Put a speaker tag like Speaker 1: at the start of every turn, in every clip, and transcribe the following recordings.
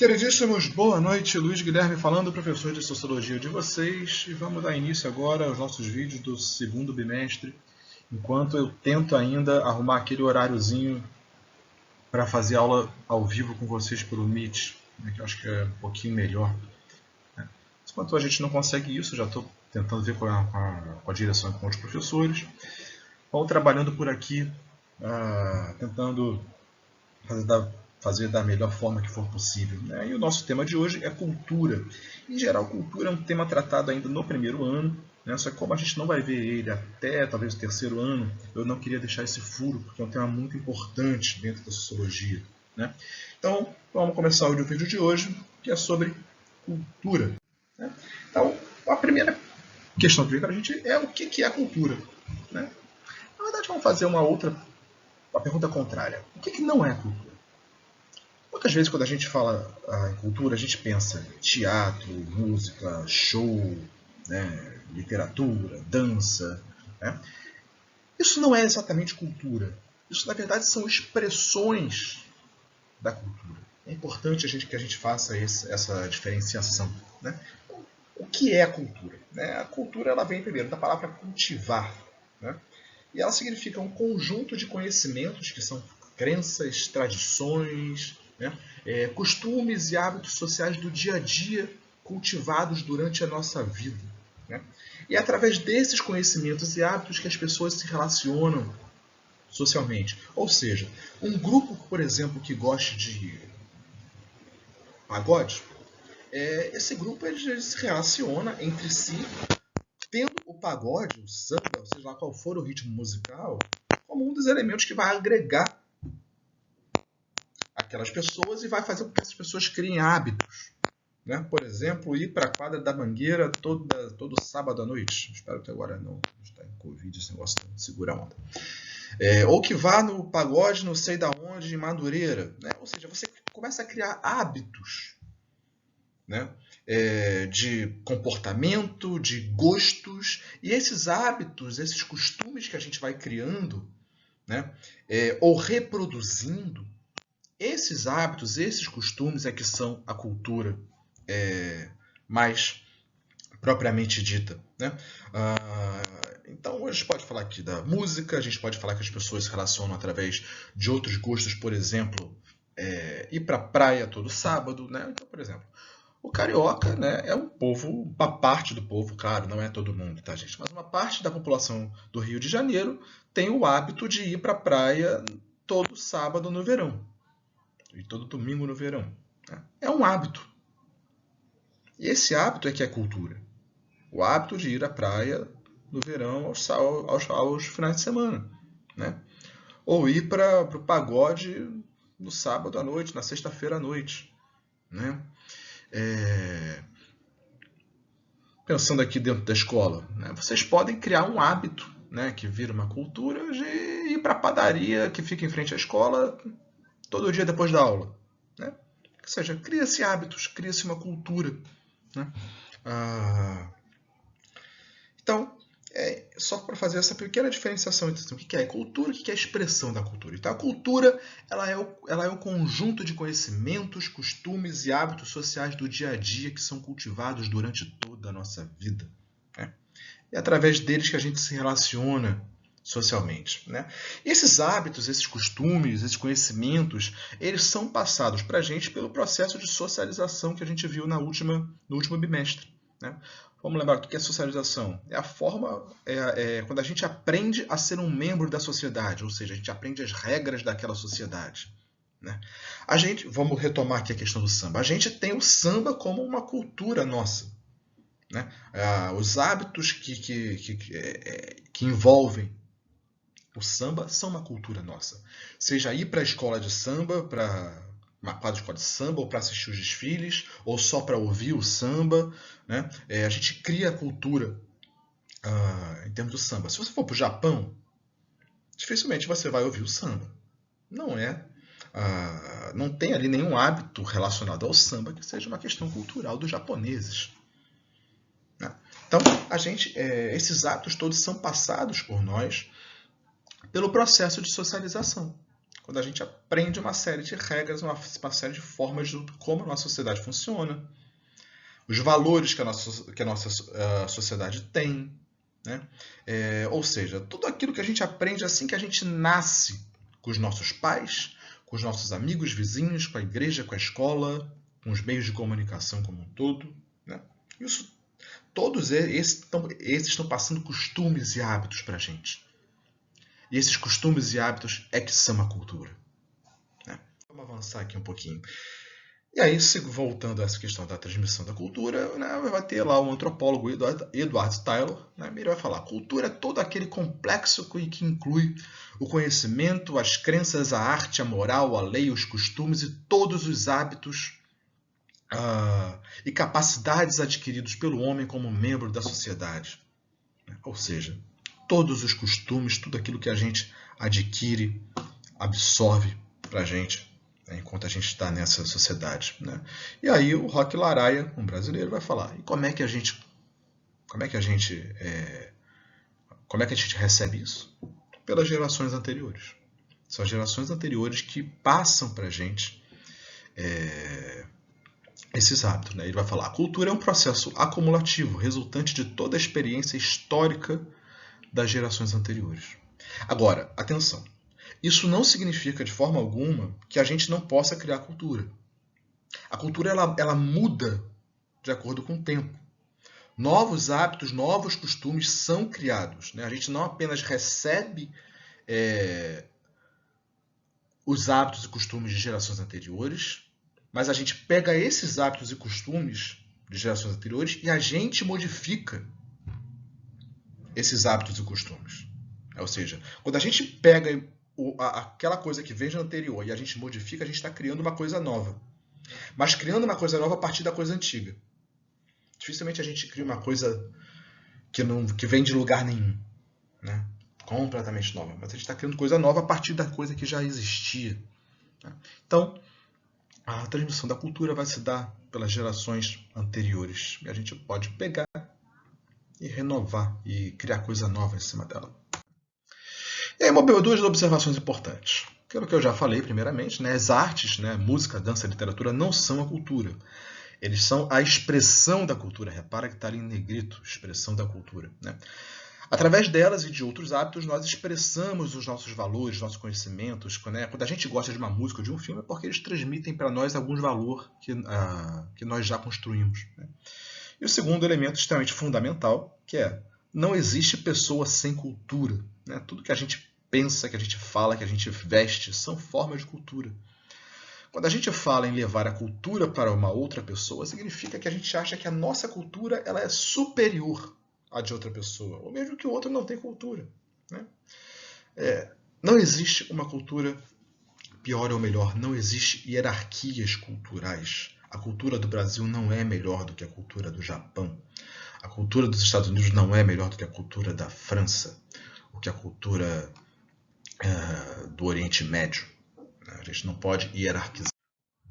Speaker 1: Queridíssimos, boa noite. Luiz Guilherme falando, professor de Sociologia de vocês. E vamos dar início agora aos nossos vídeos do segundo bimestre, enquanto eu tento ainda arrumar aquele horáriozinho para fazer aula ao vivo com vocês pelo Meet, que eu acho que é um pouquinho melhor. Enquanto a gente não consegue isso, já estou tentando ver com a direção e com os professores. Vamos trabalhando por aqui, tentando fazer da melhor forma que for possível. E o nosso tema de hoje é cultura. Em geral, cultura é um tema tratado ainda no primeiro ano, só que como a gente não vai ver ele até talvez o terceiro ano, eu não queria deixar esse furo, porque é um tema muito importante dentro da sociologia. Então, vamos começar o vídeo de hoje, que é sobre cultura. Então, a primeira questão que vem para a gente é o que é cultura. Na verdade, vamos fazer uma pergunta contrária. O que não é cultura? Muitas vezes, quando a gente fala em cultura, a gente pensa em teatro, música, show, literatura, dança. Isso não é exatamente cultura. Isso, na verdade, são expressões da cultura. É importante que a gente faça essa diferenciação. O que é a cultura? A cultura ela vem primeiro da palavra cultivar. E ela significa um conjunto de conhecimentos que são crenças, tradições, costumes e hábitos sociais do dia a dia cultivados durante a nossa vida. E é através desses conhecimentos e hábitos que as pessoas se relacionam socialmente. Ou seja, um grupo, por exemplo, que goste de pagode, esse grupo ele se relaciona entre si, tendo o pagode, o samba, seja lá qual for o ritmo musical, como um dos elementos que vai agregar aquelas pessoas e vai fazer com que essas pessoas criem hábitos. Por exemplo, ir para a quadra da Mangueira todo sábado à noite. Espero que agora não está em Covid, esse negócio não segura a onda. Ou que vá no pagode, não sei da onde, em Madureira. Ou seja, você começa a criar hábitos de comportamento, de gostos. E esses hábitos, esses costumes que a gente vai criando ou reproduzindo, esses hábitos, esses costumes é que são a cultura mais propriamente dita. Então, a gente pode falar aqui da música, a gente pode falar que as pessoas se relacionam através de outros gostos, por exemplo, ir para a praia todo sábado. Então, por exemplo, o carioca é um povo, uma parte do povo, claro, não é todo mundo, tá, gente? Mas uma parte da população do Rio de Janeiro tem o hábito de ir para a praia todo sábado no verão. E todo domingo no verão. É um hábito. E esse hábito é que é cultura. O hábito de ir à praia no verão aos finais de semana. Ou ir para o pagode no sábado à noite, na sexta-feira à noite. Pensando aqui dentro da escola, vocês podem criar um hábito que vira uma cultura de ir para a padaria que fica em frente à escola todo dia depois da aula. Ou seja, cria-se hábitos, cria-se uma cultura. Então, só para fazer essa pequena diferenciação entre o que é cultura e o que é expressão da cultura. Então, a cultura ela é um conjunto de conhecimentos, costumes e hábitos sociais do dia a dia que são cultivados durante toda a nossa vida. É através deles que a gente se relaciona socialmente. E esses hábitos, esses costumes, esses conhecimentos, eles são passados para a gente pelo processo de socialização que a gente viu no último bimestre. Vamos lembrar do que é socialização. É a forma, quando a gente aprende a ser um membro da sociedade, ou seja, a gente aprende as regras daquela sociedade. Vamos retomar aqui a questão do samba. A gente tem o samba como uma cultura nossa. Os hábitos que envolvem o samba são uma cultura nossa. Seja ir para a escola de samba, para uma quadra de escola de samba, ou para assistir os desfiles, ou só para ouvir o samba. A gente cria a cultura em termos do samba. Se você for para o Japão, dificilmente você vai ouvir o samba. Não tem ali nenhum hábito relacionado ao samba que seja uma questão cultural dos japoneses. Então, esses hábitos todos são passados por nós pelo processo de socialização. quando a gente aprende uma série de regras, uma série de formas de como a nossa sociedade funciona, os valores que a nossa sociedade tem, né? Ou seja, tudo aquilo que a gente aprende assim que a gente nasce, com os nossos pais, com os nossos amigos, vizinhos, com a igreja, com a escola, com os meios de comunicação como um todo, né? Isso, todos esses estão passando costumes e hábitos para a gente. E esses costumes e hábitos é que são a cultura, né? Vamos avançar aqui um pouquinho. E aí, voltando a essa questão da transmissão da cultura, né, vai ter lá o antropólogo Edward Tylor, né, ele vai falar: cultura é todo aquele complexo que inclui o conhecimento, as crenças, a arte, a moral, a lei, os costumes e todos os hábitos e capacidades adquiridos pelo homem como membro da sociedade. Ou seja, todos os costumes, tudo aquilo que a gente adquire, absorve para a gente, enquanto a gente está nessa sociedade, né? E aí o Roque Laraia, um brasileiro, vai falar: e como é que a gente recebe isso? Pelas gerações anteriores. São as gerações anteriores que passam para a gente esses hábitos, né? Ele vai falar: a cultura é um processo acumulativo, resultante de toda a experiência histórica das gerações anteriores. Agora, atenção. Isso não significa de forma alguma que a gente não possa criar cultura. A cultura ela muda de acordo com o tempo. Novos hábitos, novos costumes são criados, né? A gente não apenas recebe os hábitos e costumes de gerações anteriores, mas a gente pega esses hábitos e costumes de gerações anteriores e a gente modifica esses hábitos e costumes. Ou seja, quando a gente pega aquela coisa que veio de anterior e a gente modifica, a gente está criando uma coisa nova. Mas criando uma coisa nova a partir da coisa antiga. Dificilmente a gente cria uma coisa que vem de lugar nenhum, né? Completamente nova. Mas a gente está criando coisa nova a partir da coisa que já existia, né? Então, a transmissão da cultura vai se dar pelas gerações anteriores. E a gente pode pegar e renovar e criar coisa nova em cima dela. E aí, duas observações importantes. Aquilo que eu já falei primeiramente, né? As artes, né? Música, dança, literatura não são a cultura. Eles são a expressão da cultura. Repara que está ali em negrito, expressão da cultura, né? Através delas e de outros hábitos, nós expressamos os nossos valores, nossos conhecimentos, né? Quando a gente gosta de uma música ou de um filme, é porque eles transmitem para nós alguns valores que nós já construímos, né? E o segundo elemento extremamente fundamental, que é: não existe pessoa sem cultura, né? Tudo que a gente pensa, que a gente fala, que a gente veste, são formas de cultura. Quando a gente fala em levar a cultura para uma outra pessoa, significa que a gente acha que a nossa cultura ela é superior à de outra pessoa, ou mesmo que o outro não tem cultura, né? Não existe uma cultura pior ou melhor, não existe hierarquias culturais. A cultura do Brasil não é melhor do que a cultura do Japão. A cultura dos Estados Unidos não é melhor do que a cultura da França, ou que a cultura do Oriente Médio. A gente não pode hierarquizar.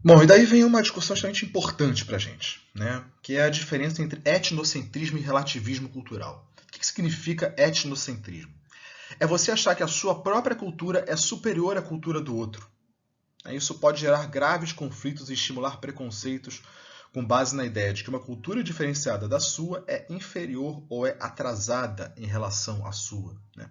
Speaker 1: Bom, e daí vem uma discussão extremamente importante para a gente, né? Que é a diferença entre etnocentrismo e relativismo cultural. O que significa etnocentrismo? É você achar que a sua própria cultura é superior à cultura do outro. Isso pode gerar graves conflitos e estimular preconceitos com base na ideia de que uma cultura diferenciada da sua é inferior ou é atrasada em relação à sua, né?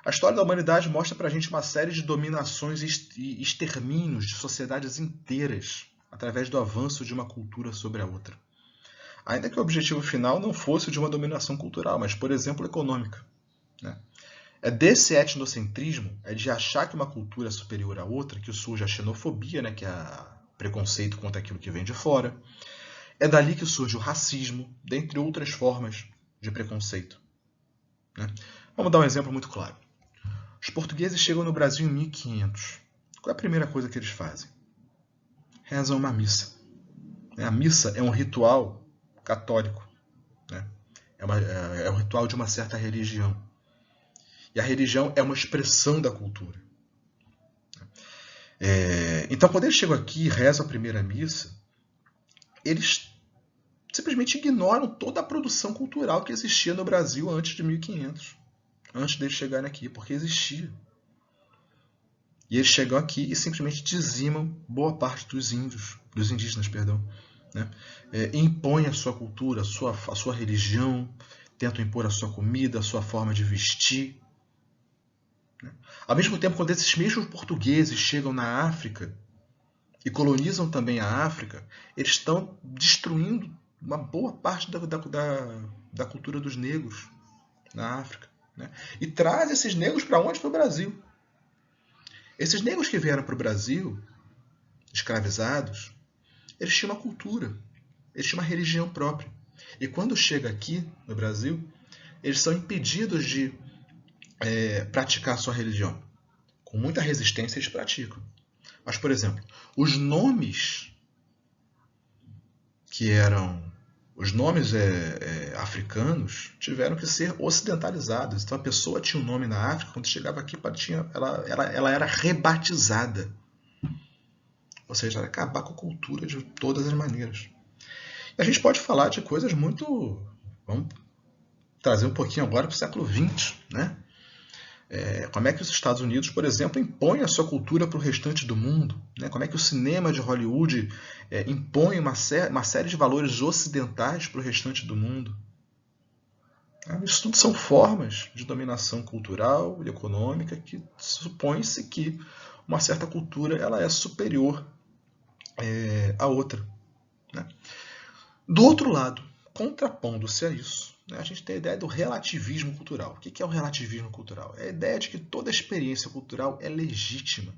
Speaker 1: A história da humanidade mostra para a gente uma série de dominações e extermínios de sociedades inteiras através do avanço de uma cultura sobre a outra. Ainda que o objetivo final não fosse o de uma dominação cultural, mas, por exemplo, econômica, né? É desse etnocentrismo, é de achar que uma cultura é superior à outra, que surge a xenofobia, né, que é o preconceito contra aquilo que vem de fora. É dali que surge o racismo, dentre outras formas de preconceito, né? Vamos dar um exemplo muito claro. Os portugueses chegam no Brasil em 1500. Qual é a primeira coisa que eles fazem? Rezam uma missa. A missa é um ritual católico, né? É um ritual de uma certa religião. E a religião é uma expressão da cultura. Então, quando eles chegam aqui e rezam a primeira missa, eles simplesmente ignoram toda a produção cultural que existia no Brasil antes de 1500. Antes deles chegarem aqui, porque existia. E eles chegam aqui e simplesmente dizimam boa parte dos indígenas, perdão, né? Impõem a sua cultura, a sua religião, tentam impor a sua comida, a sua forma de vestir. Né? Ao mesmo tempo, quando esses mesmos portugueses chegam na África e colonizam também a África, eles estão destruindo uma boa parte da cultura dos negros na África. Né? E traz esses negros para onde? Para o Brasil. Esses negros que vieram para o Brasil, escravizados, eles tinham uma cultura, eles tinham uma religião própria. E quando chega aqui no Brasil, eles são impedidos de praticar a sua religião. Com muita resistência eles praticam. Mas, por exemplo, os nomes que eram os nomes africanos tiveram que ser ocidentalizados. Então a pessoa tinha um nome na África, quando chegava aqui ela era rebatizada. Ou seja, era acabar com a cultura de todas as maneiras. E a gente pode falar de coisas muito... Vamos trazer um pouquinho agora para o século XX, né? Como é que os Estados Unidos, por exemplo, impõem a sua cultura para o restante do mundo? Né? Como é que o cinema de Hollywood impõe uma série de valores ocidentais para o restante do mundo? Isso tudo são formas de dominação cultural e econômica que supõe-se que uma certa cultura ela é superior à outra. Né? Do outro lado, contrapondo-se a isso, a gente tem a ideia do relativismo cultural. O que é o relativismo cultural? É a ideia de que toda experiência cultural é legítima,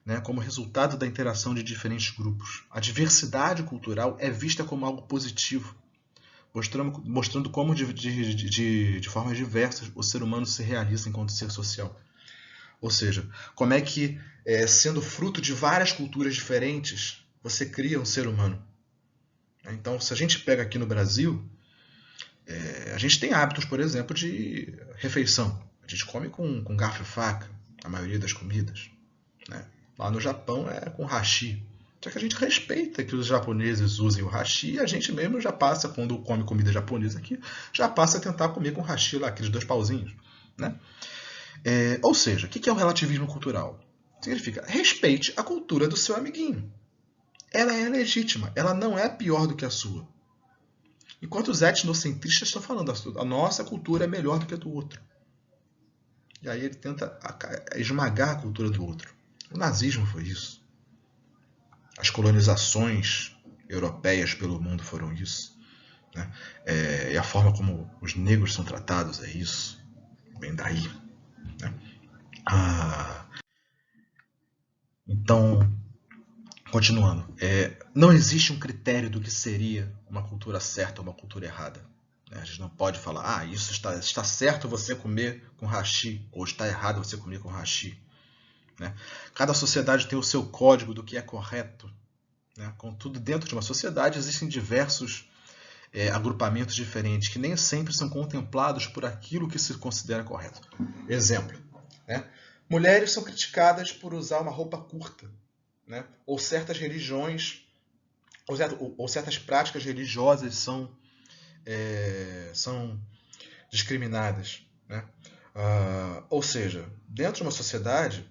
Speaker 1: né, como resultado da interação de diferentes grupos. A diversidade cultural é vista como algo positivo, mostrando como, de formas diversas, o ser humano se realiza enquanto ser social. Ou seja, como é que, sendo fruto de várias culturas diferentes, você cria um ser humano. Então, se a gente pega aqui no Brasil, a gente tem hábitos, por exemplo, de refeição. A gente come com garfo e faca, a maioria das comidas. Né? Lá no Japão é com hashi. Só que a gente respeita que os japoneses usem o hashi e a gente mesmo já passa, quando come comida japonesa aqui, já passa a tentar comer com hashi lá, aqueles 2 pauzinhos. Né? Ou seja, o que é o relativismo cultural? Significa respeite a cultura do seu amiguinho. Ela é legítima, ela não é pior do que a sua. Enquanto os etnocentristas estão falando, a nossa cultura é melhor do que a do outro. E aí ele tenta esmagar a cultura do outro. O nazismo foi isso. As colonizações europeias pelo mundo foram isso. Né? E a forma como os negros são tratados é isso. Vem daí. Né? Então, continuando. Não existe um critério do que seria uma cultura certa ou uma cultura errada. A gente não pode falar, isso está certo você comer com hashi, ou está errado você comer com hashi. Né? Cada sociedade tem o seu código do que é correto. Né? Contudo, dentro de uma sociedade existem diversos agrupamentos diferentes que nem sempre são contemplados por aquilo que se considera correto. Exemplo, né? Mulheres são criticadas por usar uma roupa curta, né? Ou certas religiões, ou certas práticas religiosas são discriminadas. Né? Ou seja, dentro de uma sociedade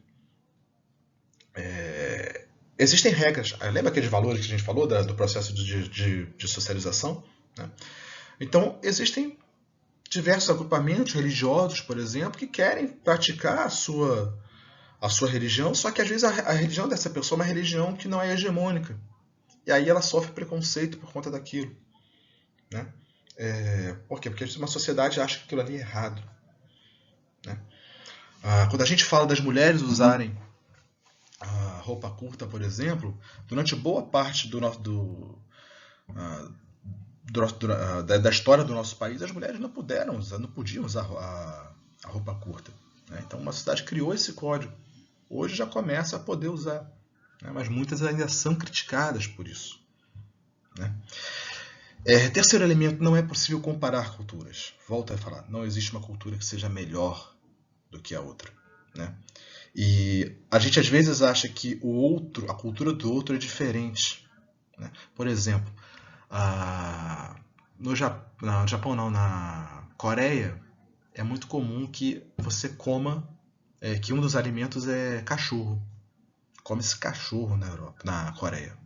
Speaker 1: existem regras. Lembra aqueles valores que a gente falou do processo de socialização? Né? Então, existem diversos agrupamentos religiosos, por exemplo, que querem praticar a sua religião, só que às vezes a religião dessa pessoa é uma religião que não é hegemônica. E aí ela sofre preconceito por conta daquilo. Né? Por quê? Porque uma sociedade acha que aquilo ali é errado. Né? Quando a gente fala das mulheres usarem a roupa curta, por exemplo, durante boa parte da história do nosso país, as mulheres não podiam usar a roupa curta. Né? Então uma sociedade criou esse código. Hoje já começa a poder usar. Né? Mas muitas ainda são criticadas por isso. Né? Terceiro elemento, não é possível comparar culturas. Volto a falar, não existe uma cultura que seja melhor do que a outra. Né? E a gente às vezes acha que a cultura do outro é diferente. Né? Por exemplo, no Japão não, na Coreia, é muito comum que você coma que um dos alimentos é cachorro. Come-se cachorro na Europa, na Coreia.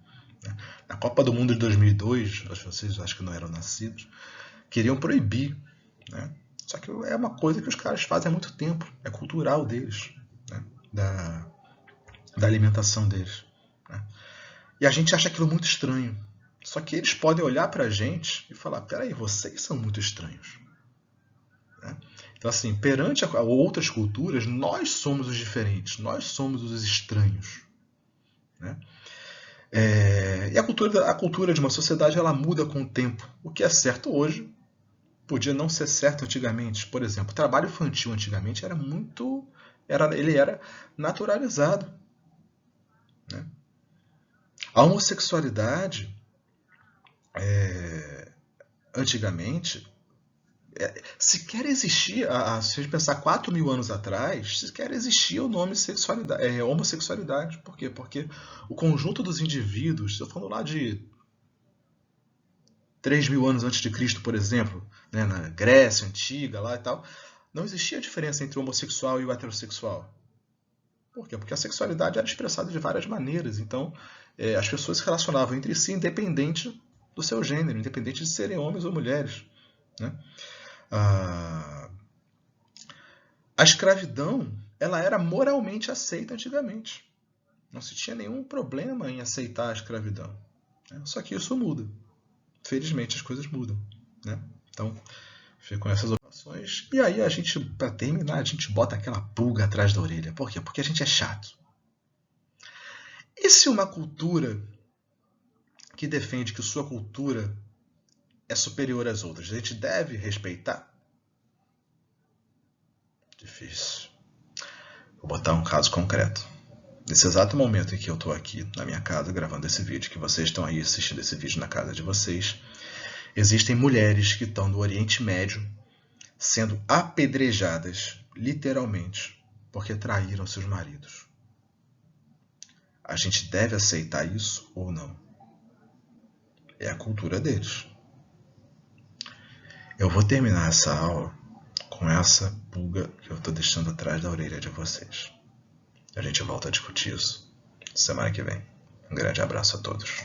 Speaker 1: Né? Na Copa do Mundo de 2002, vocês acho que não eram nascidos, queriam proibir. Né? Só que é uma coisa que os caras fazem há muito tempo. É cultural deles. Né? Da alimentação deles. Né? E a gente acha aquilo muito estranho. Só que eles podem olhar pra gente e falar: peraí, vocês são muito estranhos. Né? Então, assim, perante a outras culturas, nós somos os diferentes, nós somos os estranhos. Né? E a cultura de uma sociedade ela muda com o tempo. O que é certo hoje podia não ser certo antigamente. Por exemplo, o trabalho infantil antigamente era muito. Ele era naturalizado. Né? A homossexualidade, antigamente, sequer existia, se a gente pensar 4.000 anos atrás, sequer existia o nome homossexualidade. Por quê? Porque o conjunto dos indivíduos, estou falando lá de 3.000 anos antes de Cristo, por exemplo, né, na Grécia Antiga lá e tal, não existia diferença entre o homossexual e o heterossexual. Por quê? Porque a sexualidade era expressada de várias maneiras. Então, as pessoas se relacionavam entre si independente do seu gênero, independente de serem homens ou mulheres. Né? A escravidão ela era moralmente aceita antigamente. Não se tinha nenhum problema em aceitar a escravidão. Né? Só que isso muda. Felizmente as coisas mudam. Né? Então, ficam essas observações. E aí a gente, para terminar, a gente bota aquela pulga atrás da orelha. Por quê? Porque a gente é chato. E se uma cultura que defende que sua cultura é superior às outras, a gente deve respeitar? Difícil. Vou botar um caso concreto. Nesse exato momento em que eu estou aqui na minha casa gravando esse vídeo, que vocês estão aí assistindo esse vídeo na casa de vocês, existem mulheres que estão no Oriente Médio sendo apedrejadas, literalmente, porque traíram seus maridos. A gente deve aceitar isso ou não? É a cultura deles. Eu vou terminar essa aula com essa pulga que eu estou deixando atrás da orelha de vocês. A gente volta a discutir isso semana que vem. Um grande abraço a todos.